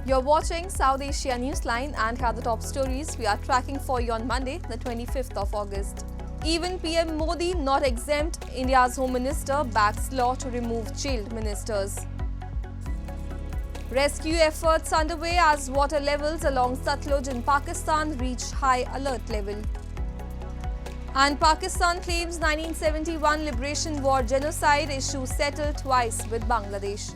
You're watching South Asia Newsline and here are the top stories we are tracking for you on Monday, the 25th of August. Even PM Modi not exempt, India's Home Minister backs law to remove jailed ministers. Rescue efforts underway as water levels along Sutlej in Pakistan reach high alert level. And Pakistan claims 1971 Liberation War genocide issue settled twice with Bangladesh.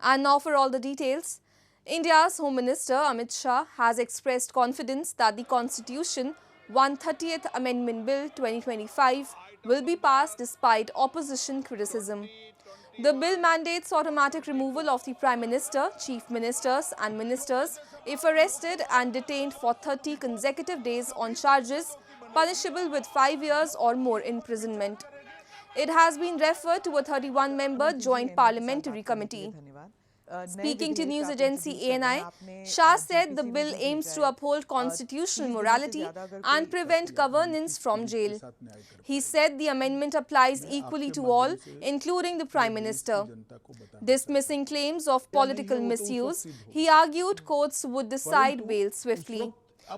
And now for all the details. India's Home Minister Amit Shah has expressed confidence that the Constitution 130th Amendment Bill 2025 will be passed despite opposition criticism. The bill mandates automatic removal of the Prime Minister, Chief Ministers and Ministers if arrested and detained for 30 consecutive days on charges punishable with 5 years or more imprisonment. It has been referred to a 31-member Joint Parliamentary Committee. Speaking to news agency ANI, Shah said the bill aims to uphold constitutional morality and prevent governance from jail. He said the amendment applies equally to all, including the Prime Minister. Dismissing claims of political misuse, he argued courts would decide bail swiftly.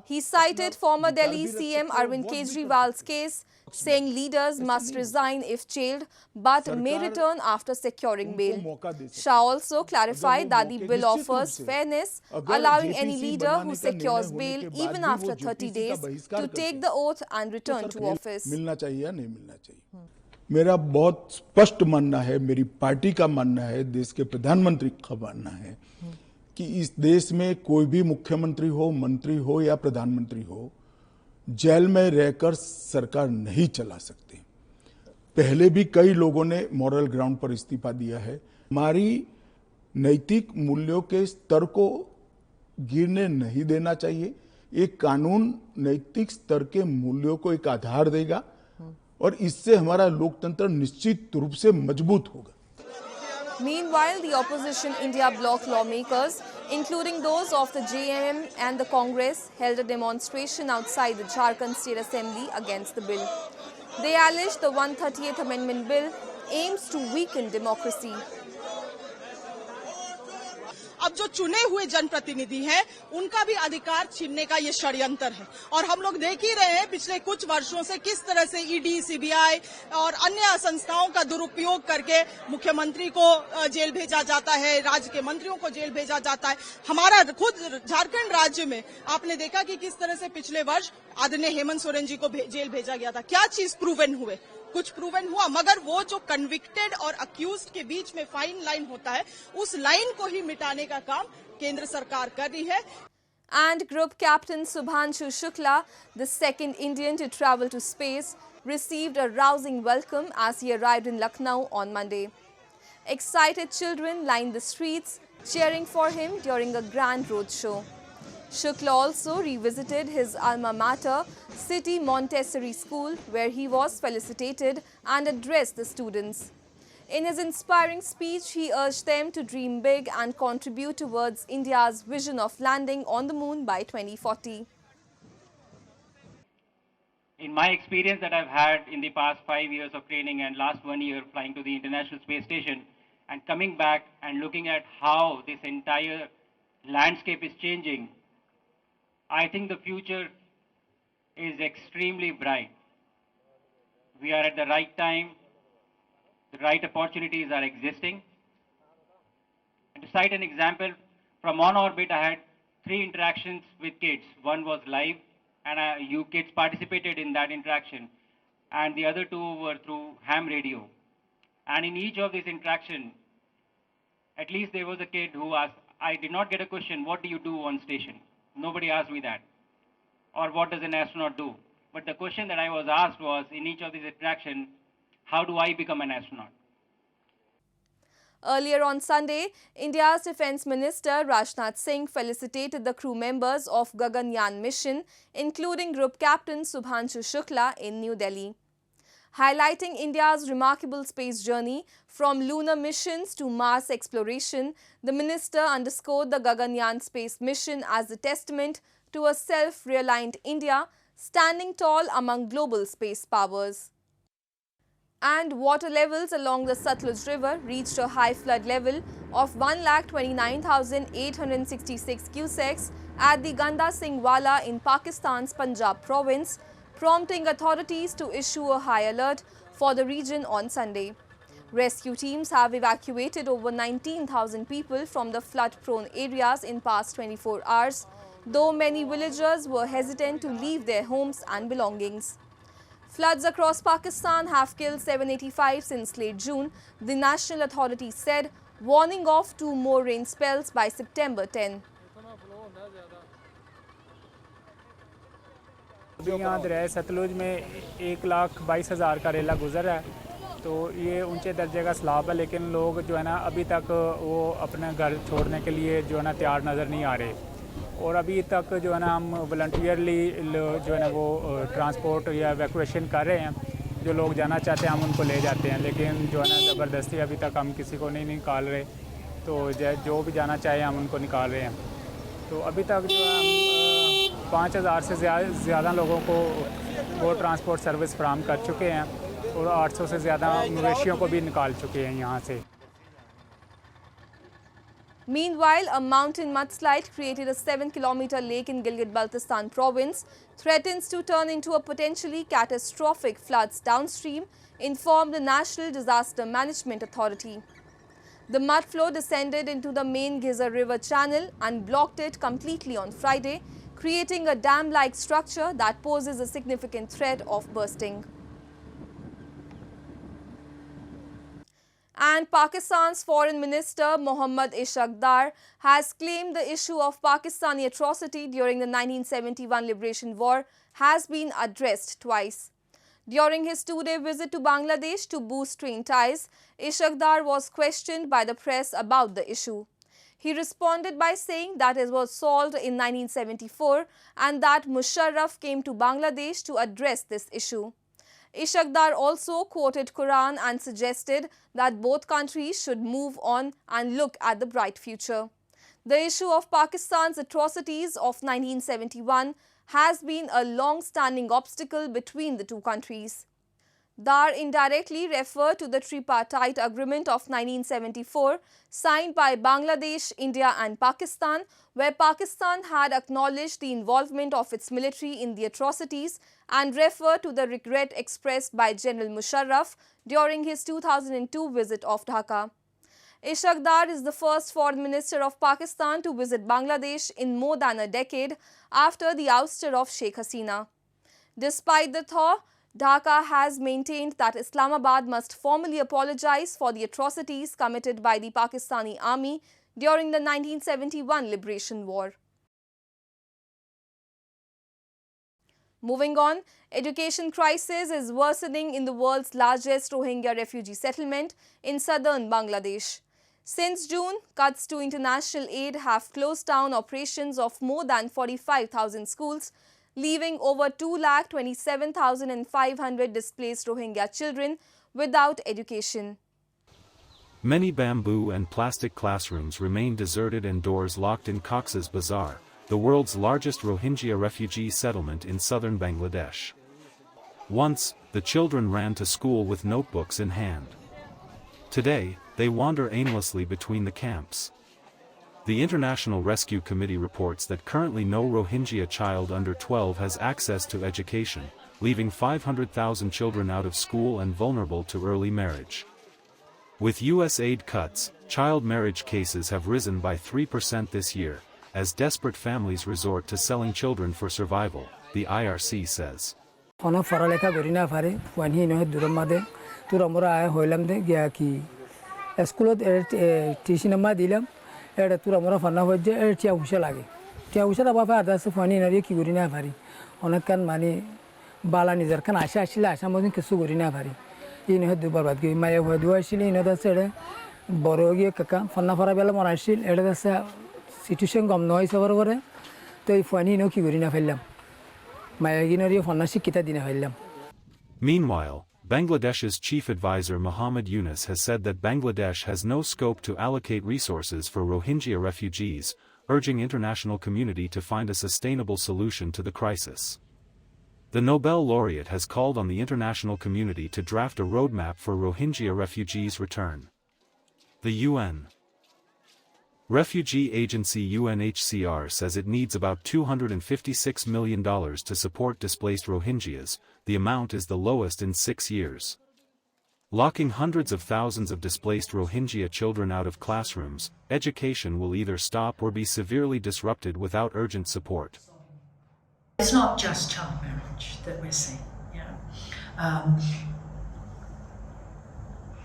He cited former Delhi CM Arvind Kejriwal's case, saying leaders must resign if jailed but may return after securing bail. Shah also clarified that the bill offers fairness, allowing any leader who secures bail even after 30 days to take the oath and return to office. मेरा बहुत स्पष्ट मानना है, मेरी party का मानना है, देश के प्रधानमंत्री का मानना है कि इस देश में कोई भी मुख्यमंत्री हो, मंत्री हो या प्रधानमंत्री हो, जेल में रहकर सरकार नहीं चला सकते। पहले भी कई लोगों ने मॉरल ग्राउंड पर इस्तीफा दिया है। हमारी नैतिक मूल्यों के स्तर को गिरने नहीं देना चाहिए। एक कानून नैतिक स्तर के मूल्यों को एक आधार देगा और इससे हमारा लोकतंत्र निश्चित रूप से मजबूत होगा। Meanwhile, the opposition India bloc lawmakers, including those of the JMM and the Congress, held a demonstration outside the Jharkhand State Assembly against the bill. They alleged the 130th Amendment Bill aims to weaken democracy. अब जो चुने हुए जनप्रतिनिधि हैं, उनका भी अधिकार छीनने का ये षड्यंत्र है और हम लोग देख ही रहे हैं पिछले कुछ वर्षों से किस तरह से ईडी, सीबीआई और अन्य संस्थाओं का दुरुपयोग करके मुख्यमंत्री को जेल भेजा जाता है, राज्य के मंत्रियों को जेल भेजा जाता है। हमारा खुद झारखंड राज्य में आपने देखा कि किस तरह से पिछले वर्ष आदरणीय हेमंत सोरेन जी को जेल भेजा गया था। क्या चीज प्रूवन हुए? कुछ प्रूवन हुआ, मगर वो जो कन्विक्टेड और अक्यूज्ड के बीच में फाइन लाइन होता है, उस लाइन को ही मिटाने का काम केंद्र सरकार कर रही है। And Group Captain Shubhanshu Shukla, the second Indian to travel to space, received a rousing welcome as he arrived in Lucknow on Monday. Excited children lined the streets, cheering for him during a grand roadshow. Shukla also revisited his alma mater, City Montessori School, where he was felicitated and addressed the students. In his inspiring speech, he urged them to dream big and contribute towards India's vision of landing on the moon by 2040. In my experience that I've had in the past 5 years of training and last 1 year flying to the International Space Station and coming back and looking at how this entire landscape is changing, I think the future is extremely bright. We are at the right time, the right opportunities are existing. And to cite an example, from on orbit I had 3 interactions with kids. One was live and you kids participated in that interaction, and the other 2 were through ham radio. And in each of these interactions, at least there was a kid who asked, I did not get a question, what do you do on station? Nobody asked me that. Or what does an astronaut do? But the question that I was asked was, in each of these interactions, how do I become an astronaut? Earlier on Sunday, India's Defence Minister Rajnath Singh felicitated the crew members of Gaganyaan mission, including Group Captain Shubhanshu Shukla in New Delhi. Highlighting India's remarkable space journey from lunar missions to Mars exploration, the minister underscored the Gaganyaan space mission as a testament to a self-reliant India standing tall among global space powers. And water levels along the Sutlej river reached a high flood level of 1,29,866 cusecs at the Ganda Singh Wala in Pakistan's Punjab province, prompting authorities to issue a high alert for the region on Sunday. Rescue teams have evacuated over 19,000 people from the flood-prone areas in past 24 hours, though many villagers were hesitant to leave their homes and belongings. Floods across Pakistan have killed 785 since late June, the national authority said, warning of 2 more rain spells by September 10. अभी यहाँ दरिया सतलुज में 1,22,000 का रेला गुजर है, तो ये ऊंचे दर्जे का सैलाब है, लेकिन लोग जो है ना अभी तक वो अपने घर छोड़ने के लिए जो है ना तैयार नज़र नहीं आ रहे। और अभी तक जो है ना हम वॉलंटियरली जो है ना वो ट्रांसपोर्ट या एवैक्यूएशन कर रहे हैं। जो लोग जाना चाहते हैं हम उनको ले जाते हैं, लेकिन जो है ना ज़बरदस्ती अभी तक हम किसी को नहीं निकाल रहे। तो जो भी जाना चाहे हम उनको निकाल रहे हैं। तो अभी तक जो है हम 5,000 से ज़्यादा लोगों को वो ट्रांसपोर्ट सर्विस फराहम कर चुके हैं और 800 से ज़्यादा मवेशियों को भी निकाल चुके हैं यहाँ से। Meanwhile, a mountain mudslide created a 7-kilometer lake in Gilgit-Baltistan province threatens to turn into a potentially catastrophic floods downstream, informed the National Disaster Management Authority. The mud flow descended into the main Gizar River channel and blocked it completely on Friday, creating a dam-like structure that poses a significant threat of bursting. And Pakistan's Foreign Minister Ishaq Dar has claimed the issue of Pakistani atrocity during the 1971 Liberation War has been addressed twice. During his 2-day visit to Bangladesh to boost train ties, Ishaq Dar was questioned by the press about the issue. He responded by saying that it was solved in 1974 and that Musharraf came to Bangladesh to address this issue. Ishaq Dar also quoted Quran and suggested that both countries should move on and look at the bright future. The issue of Pakistan's atrocities of 1971 has been a long-standing obstacle between the two countries. Dar indirectly referred to the tripartite agreement of 1974 signed by Bangladesh, India and Pakistan, where Pakistan had acknowledged the involvement of its military in the atrocities and referred to the regret expressed by General Musharraf during his 2002 visit of Dhaka. Ishaq Dar is the first Foreign Minister of Pakistan to visit Bangladesh in more than a decade after the ouster of Sheikh Hasina. Despite the thaw, Dhaka has maintained that Islamabad must formally apologize for the atrocities committed by the Pakistani army during the 1971 Liberation War. Moving on, education crisis is worsening in the world's largest Rohingya refugee settlement in southern Bangladesh. Since June, cuts to international aid have closed down operations of more than 45,000 schools, leaving over 2,27,500 displaced Rohingya children without education. Many bamboo and plastic classrooms remain deserted and doors locked in Cox's Bazar, the world's largest Rohingya refugee settlement in southern Bangladesh. Once, the children ran to school with notebooks in hand. Today, they wander aimlessly between the camps. The International Rescue Committee reports that currently no Rohingya child under 12 has access to education, leaving 500,000 children out of school and vulnerable to early marriage. With U.S. aid cuts, child marriage cases have risen by 3% this year, as desperate families resort to selling children for survival, the IRC says. এটা তোরা মোরা ফান্না হচ্ছে এর টিয়া উষা লাগে টিয়া উষাটা বাপা আদাসে funny না কি করি না পারি অনেকক্ষণ মানে বালা নিজের খান আশা আসলে আশা মধ্যে কিছু করি না পারি এই নয় দুবার বাদ গিয়ে মায়া হয়ে দুয়া আসলে এই নদা ছেড়ে বড় গিয়ে কাকা ফান্না ফরা বেলা মরা আসছিল এটা দাসে সিচুয়েশন কম নয় সবার করে তো এই ফানি ন কি করি না ফেললাম মায়া গিয়ে ফান্না শিক্ষিতা দিনে ফেললাম। Meanwhile, Bangladesh's chief advisor Muhammad Yunus has said that Bangladesh has no scope to allocate resources for Rohingya refugees, urging international community to find a sustainable solution to the crisis. The Nobel laureate has called on the international community to draft a roadmap for Rohingya refugees' return. The UN Refugee Agency UNHCR says it needs about $256 million to support displaced Rohingyas. The amount is the lowest in 6 years. Locking hundreds of thousands of displaced Rohingya children out of classrooms, education will either stop or be severely disrupted without urgent support. It's not just child marriage that we're seeing.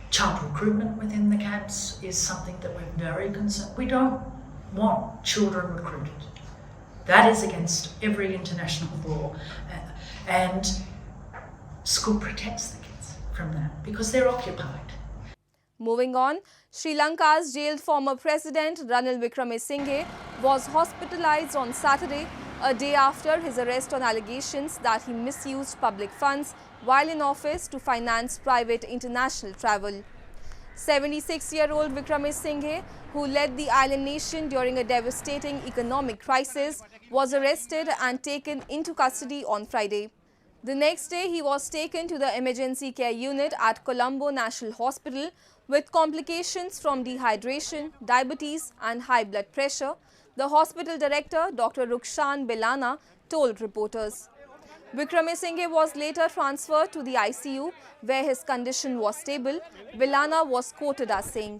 Child recruitment within the camps is something that we're very concerned. We don't want children recruited. That is against every international law, and school protects the kids from that because they're occupied. Moving on, Sri Lanka's jailed former president Ranil Wickremesinghe was hospitalized on Saturday, a day after his arrest on allegations that he misused public funds while in office to finance private international travel. 76-year-old Wickremesinghe, who led the island nation during a devastating economic crisis, was arrested and taken into custody on Friday. The next day, he was taken to the emergency care unit at Colombo National Hospital with complications from dehydration, diabetes and high blood pressure, the hospital director, Dr. Rukshan Belana, told reporters. Wickremesinghe was later transferred to the ICU, where his condition was stable. Belana was quoted as saying,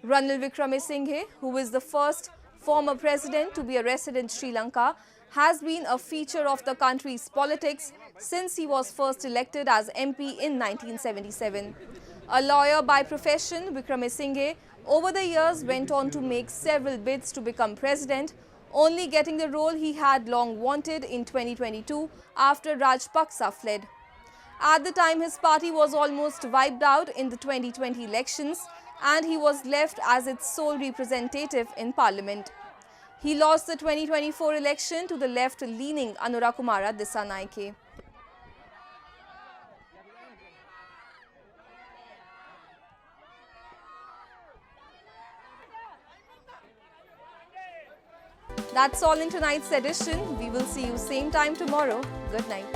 "Ranil Wickremesinghe, who is the first former president to be arrested in Sri Lanka, has been a feature of the country's politics since he was first elected as MP in 1977. A lawyer by profession, Wickremesinghe over the years went on to make several bids to become president, only getting the role he had long wanted in 2022 after Rajapaksa fled. At the time, his party was almost wiped out in the 2020 elections and he was left as its sole representative in parliament. He lost the 2024 election to the left-leaning Anurakumara Dissanayake. That's all in tonight's edition. We will see you same time tomorrow. Good night.